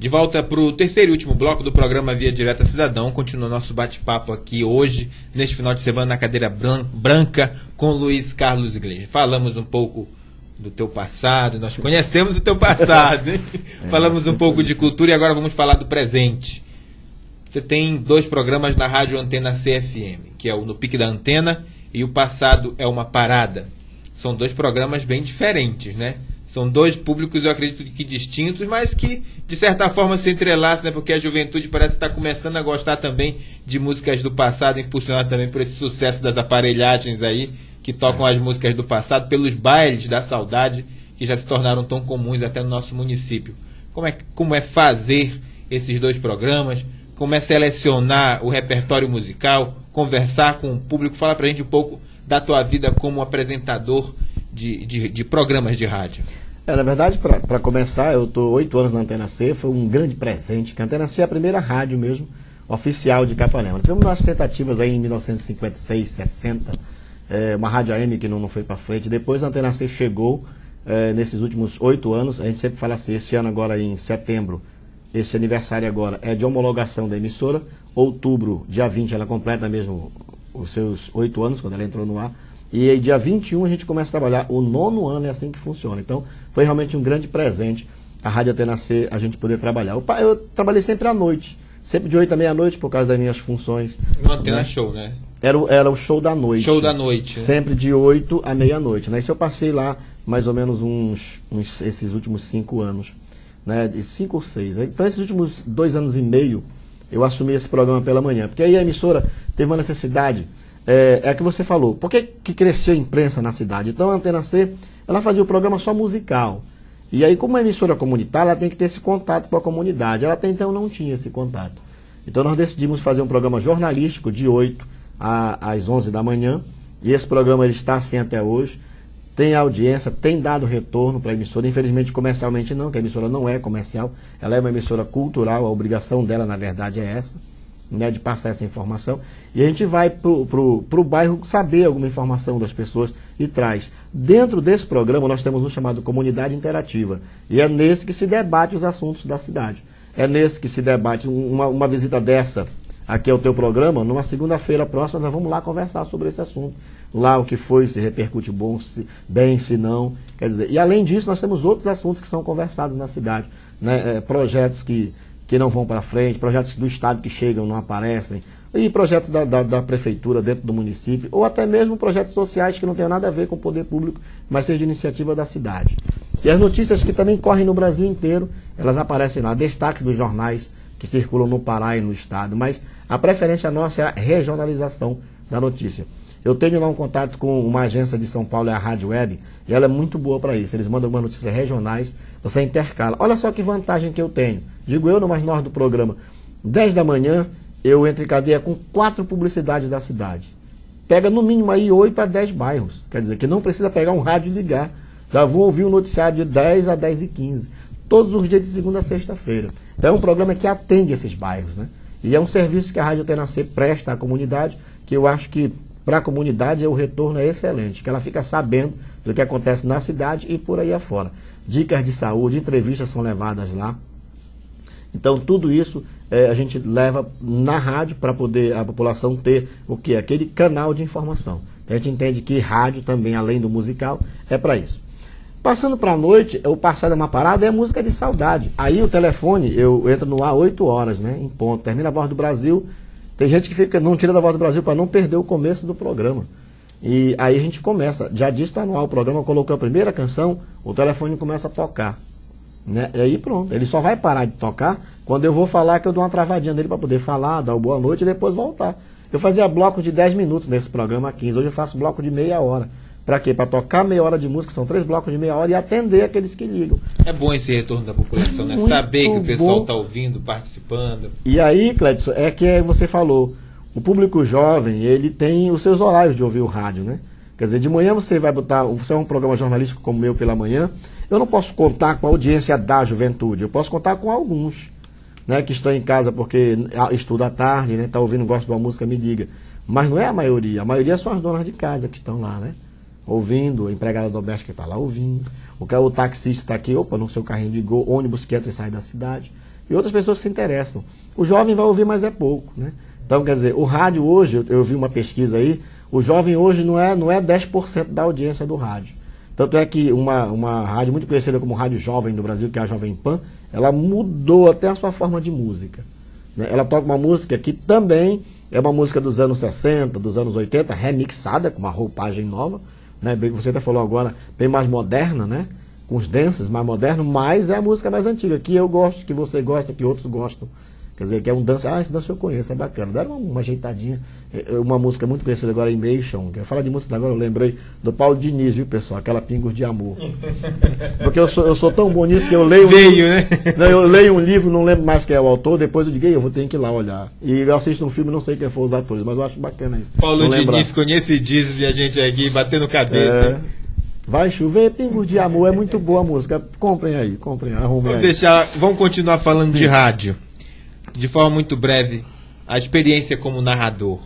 De volta para o terceiro e último bloco do programa Via Direta Cidadão. Continua nosso bate-papo aqui hoje, neste final de semana, na cadeira branca, com Luiz Carlos Igreja. Falamos um pouco do teu passado, nós conhecemos o teu passado, hein? Falamos um pouco de cultura e agora vamos falar do presente. Você tem 2 programas na Rádio Antena CFM, que é o No Pique da Antena e O Passado é uma Parada. São 2 programas bem diferentes, né? São 2 públicos, eu acredito que distintos, mas que, de certa forma, se entrelaçam, né? Porque a juventude parece estar começando a gostar também de músicas do passado, impulsionado também por esse sucesso das aparelhagens aí, que tocam as músicas do passado, pelos bailes da saudade, que já se tornaram tão comuns até no nosso município. Como é fazer esses 2 programas? Como é selecionar o repertório musical? Conversar com o público? Fala pra gente um pouco da tua vida como apresentador de programas de rádio. Na verdade, para começar, eu estou 8 anos na Antena C, foi um grande presente, que a Antena C é a primeira rádio mesmo, oficial de Capanema. Tivemos nossas tentativas aí em 1956, 60, uma rádio AM que não foi para frente. Depois a Antena C chegou, nesses últimos 8 anos, a gente sempre fala assim, esse ano agora em setembro, esse aniversário agora é de homologação da emissora, outubro, dia 20, ela completa mesmo os seus 8 anos, quando ela entrou no ar. E aí, dia 21 a gente começa a trabalhar, o 9º ano é assim que funciona. Então, foi realmente um grande presente a Rádio Antena C, a gente poder trabalhar. Eu trabalhei sempre à noite, sempre de 8 à meia-noite, por causa das minhas funções. No Antena Show, né? Era o show da noite. Show da noite. Sempre de 8 à meia-noite, né? Isso eu passei lá mais ou menos esses últimos 5 anos, né? De 5 ou 6. Então, esses últimos 2 anos e meio, eu assumi esse programa pela manhã. Porque aí a emissora teve uma necessidade... É que você falou, por que cresceu a imprensa na cidade? Então a Antena C, ela fazia o programa só musical. E aí, como uma emissora comunitária, ela tem que ter esse contato com a comunidade. Ela até então não tinha esse contato. Então nós decidimos fazer um programa jornalístico de 8 às 11 da manhã. E esse programa ele está assim até hoje. Tem audiência, tem dado retorno para a emissora. Infelizmente, comercialmente não, que a emissora não é comercial. Ela é uma emissora cultural, a obrigação dela, na verdade, é essa. Né, de passar essa informação, e a gente vai pro bairro saber alguma informação das pessoas e traz. Dentro desse programa nós temos um chamado Comunidade Interativa, e é nesse que se debate os assuntos da cidade. É nesse que se debate uma visita dessa aqui ao teu programa, numa segunda-feira próxima nós vamos lá conversar sobre esse assunto. Lá o que foi, se repercute bem, se não. Quer dizer, e além disso nós temos outros assuntos que são conversados na cidade, né, projetos que não vão para frente, projetos do Estado que chegam não aparecem, e projetos da Prefeitura dentro do município, ou até mesmo projetos sociais que não têm nada a ver com o poder público, mas seja de iniciativa da cidade. E as notícias que também correm no Brasil inteiro, elas aparecem lá, destaque dos jornais que circulam no Pará e no Estado, mas a preferência nossa é a regionalização da notícia. Eu tenho lá um contato com uma agência de São Paulo, é a Rádio Web, e ela é muito boa para isso. Eles mandam algumas notícias regionais, você intercala. Olha só que vantagem que eu tenho. Digo eu no mais norte do programa. 10 da manhã, eu entro em cadeia com 4 publicidades da cidade. Pega no mínimo aí 8 a 10 bairros. Quer dizer, que não precisa pegar um rádio e ligar. Já vou ouvir o noticiário de 10 a 10 e 15. Todos os dias de segunda a sexta-feira. Então é um programa que atende esses bairros, né? E é um serviço que a Rádio Antena C presta à comunidade, que eu acho que para a comunidade o retorno é excelente, que ela fica sabendo do que acontece na cidade e por aí afora. Dicas de saúde, entrevistas são levadas lá. Então tudo isso a gente leva na rádio para poder a população ter o que? Aquele canal de informação. A gente entende que rádio também, além do musical, é para isso. Passando para a noite, o Passado é uma Parada é música de saudade. Aí o telefone, eu entro no ar 8 horas, né, em ponto. Termina a Voz do Brasil. Tem gente que não tira da Voz do Brasil para não perder o começo do programa. E aí a gente começa, já disse, está no ar o programa, colocou a primeira canção, o telefone começa a tocar. Né? E aí pronto, ele só vai parar de tocar quando eu vou falar, que eu dou uma travadinha nele para poder falar, dar o boa noite e depois voltar. Eu fazia bloco de 10 minutos nesse programa 15, hoje eu faço bloco de meia hora. Para quê? Para tocar meia hora de música, são 3 blocos de meia hora e atender aqueles que ligam. É bom esse retorno da população, né? Saber que o pessoal está ouvindo, participando. E aí, Clédson, é que você falou, o público jovem, ele tem os seus horários de ouvir o rádio, né? Quer dizer, de manhã você vai botar, você é um programa jornalístico como o meu pela manhã, eu não posso contar com a audiência da juventude, eu posso contar com alguns, né, que estão em casa porque estuda à tarde, né, tá ouvindo, gosta de uma música, me diga. Mas não é a maioria são as donas de casa que estão lá, né? Ouvindo, a empregada doméstica está lá ouvindo, o taxista está aqui, opa, no seu carrinho ligou, ônibus que entra e sai da cidade. e outras pessoas se interessam. O jovem vai ouvir, mas é pouco, né? Então, quer dizer, o rádio hoje, eu vi uma pesquisa aí, o jovem hoje não é 10% da audiência do rádio. Tanto é que uma rádio muito conhecida como Rádio Jovem do Brasil, que é a Jovem Pan, ela mudou até a sua forma de música, né? Ela toca uma música que também é uma música dos anos 60, dos anos 80, remixada, com uma roupagem nova, né? Bem, você até falou agora, bem mais moderna, né? Com os dances mais modernos, mas é a música mais antiga, que eu gosto, que você gosta, que outros gostam. Quer dizer, que é um dance, esse dance eu conheço, é bacana. Deram uma ajeitadinha, uma música muito conhecida agora, Imation. Eu falo de música agora, eu lembrei do Paulo Diniz, viu, pessoal? Aquela Pingos de Amor. Porque eu sou tão bom nisso que eu leio... né? Não, eu leio um livro, não lembro mais quem é o autor, depois eu digo, eu vou ter que ir lá olhar. E eu assisto um filme, não sei quem foram os atores, mas eu acho bacana isso. Paulo Diniz, conhecidíssimo, e a gente aqui batendo cabeça. Vai chover, Pingos de Amor, é muito boa a música. Comprem aí, arrumem aí. Vamos continuar falando de rádio. De forma muito breve, a experiência como narrador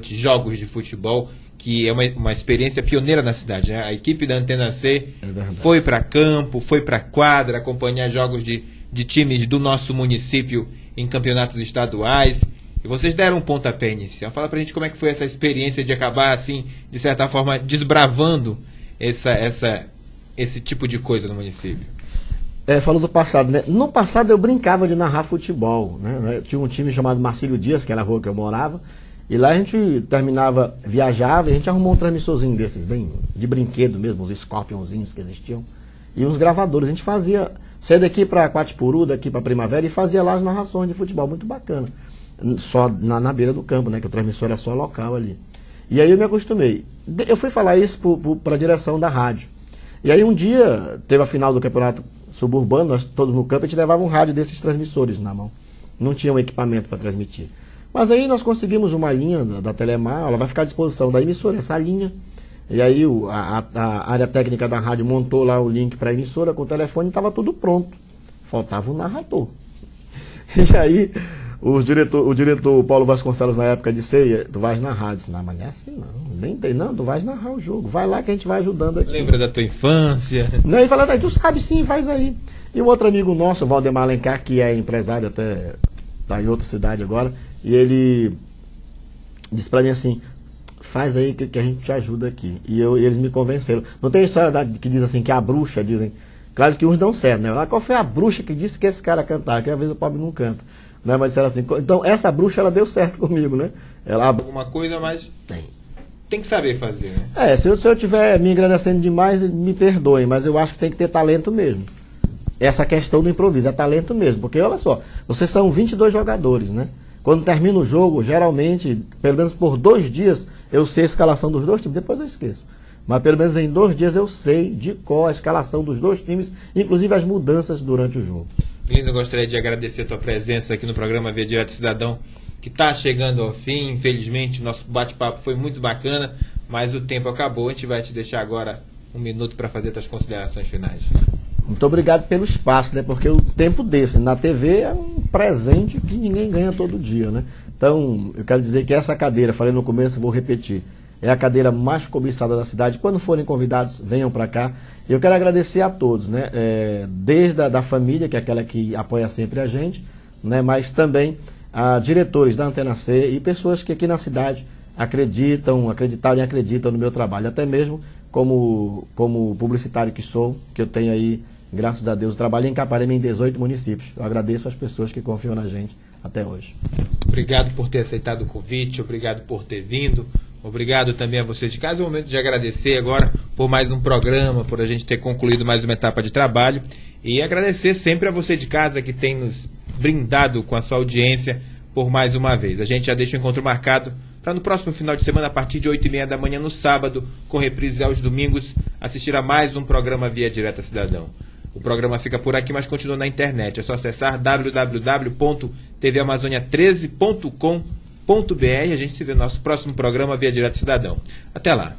de jogos de futebol, que é uma experiência pioneira na cidade, né? A equipe da Antena C foi para campo, foi para quadra, acompanhar jogos de times do nosso município em campeonatos estaduais. E vocês deram um pontapé inicial. Fala pra gente como é que foi essa experiência de acabar, assim, de certa forma, desbravando esse tipo de coisa no município. Falou do passado, né? No passado eu brincava de narrar futebol, né? Eu tinha um time chamado Marcílio Dias, que era a rua que eu morava, e lá a gente viajava, e a gente arrumou um transmissorzinho desses, bem de brinquedo mesmo, os Scorpionzinhos que existiam, e uns gravadores. A gente saía daqui para Quatipuru, daqui para Primavera, e fazia lá as narrações de futebol, muito bacana. Só na beira do campo, né? Que o transmissor era só local ali. E aí eu me acostumei. Eu fui falar isso para a direção da rádio. E aí um dia, teve a final do campeonato suburbano, nós todos no campo, a gente levava um rádio desses transmissores na mão. Não tinha um equipamento para transmitir. Mas aí nós conseguimos uma linha da Telemar, ela vai ficar à disposição da emissora, essa linha. E aí a área técnica da rádio montou lá o link para a emissora com o telefone e estava tudo pronto. Faltava o narrador. E aí o diretor Paulo Vasconcelos, na época, disse: tu vais narrar. Eu disse: não, mas não é assim não, tu vais narrar o jogo, vai lá que a gente vai ajudando aqui. Lembra da tua infância? Não, ele falou: tu sabe sim, faz aí. E um outro amigo nosso, Valdemar Alencar, que é empresário, até está em outra cidade agora, e ele disse para mim assim: faz aí que a gente te ajuda aqui. E eles me convenceram. Não tem história que diz assim, que a bruxa, dizem, claro que uns dão certo, né? Qual foi a bruxa que disse que esse cara cantava? Que às vezes o pobre não canta. Né? Mas era assim, então essa bruxa, ela deu certo comigo, né? Alguma coisa, mas tem que saber fazer, né? Se eu estiver me agradecendo demais, me perdoem, mas eu acho que tem que ter talento mesmo. Essa questão do improviso, é talento mesmo, porque olha só, vocês são 22 jogadores, né? Quando termina o jogo, geralmente, pelo menos por 2 dias, eu sei a escalação dos 2 times, depois eu esqueço. Mas pelo menos em 2 dias eu sei de qual a escalação dos 2 times, inclusive as mudanças durante o jogo. Lins, eu gostaria de agradecer a tua presença aqui no programa Via Direto Cidadão, que está chegando ao fim. Infelizmente, nosso bate-papo foi muito bacana, mas o tempo acabou. A gente vai te deixar agora 1 minuto para fazer tuas considerações finais. Muito obrigado pelo espaço, né? Porque o tempo desse na TV é um presente que ninguém ganha todo dia, né? Então, eu quero dizer que essa cadeira, falei no começo, vou repetir, é a cadeira mais cobiçada da cidade. Quando forem convidados, venham para cá. Eu quero agradecer a todos, né? Desde a da família, que é aquela que apoia sempre a gente, né? Mas também a diretores da Antena C e pessoas que aqui na cidade acreditaram e acreditam no meu trabalho. Até mesmo como publicitário que sou, que eu tenho aí, graças a Deus, trabalho em Caparema em 18 municípios. Eu agradeço às pessoas que confiam na gente até hoje. Obrigado por ter aceitado o convite, obrigado por ter vindo. Obrigado também a você de casa. É o momento de agradecer agora por mais um programa, por a gente ter concluído mais uma etapa de trabalho. E agradecer sempre a você de casa que tem nos brindado com a sua audiência por mais uma vez. A gente já deixa o encontro marcado para no próximo final de semana, a partir de 8h30 da manhã, no sábado, com reprise aos domingos, assistir a mais um programa Via Direta Cidadão. O programa fica por aqui, mas continua na internet. É só acessar www.tvamazônia13.com.br. A gente se vê no nosso próximo programa Via Direto Cidadão. Até lá.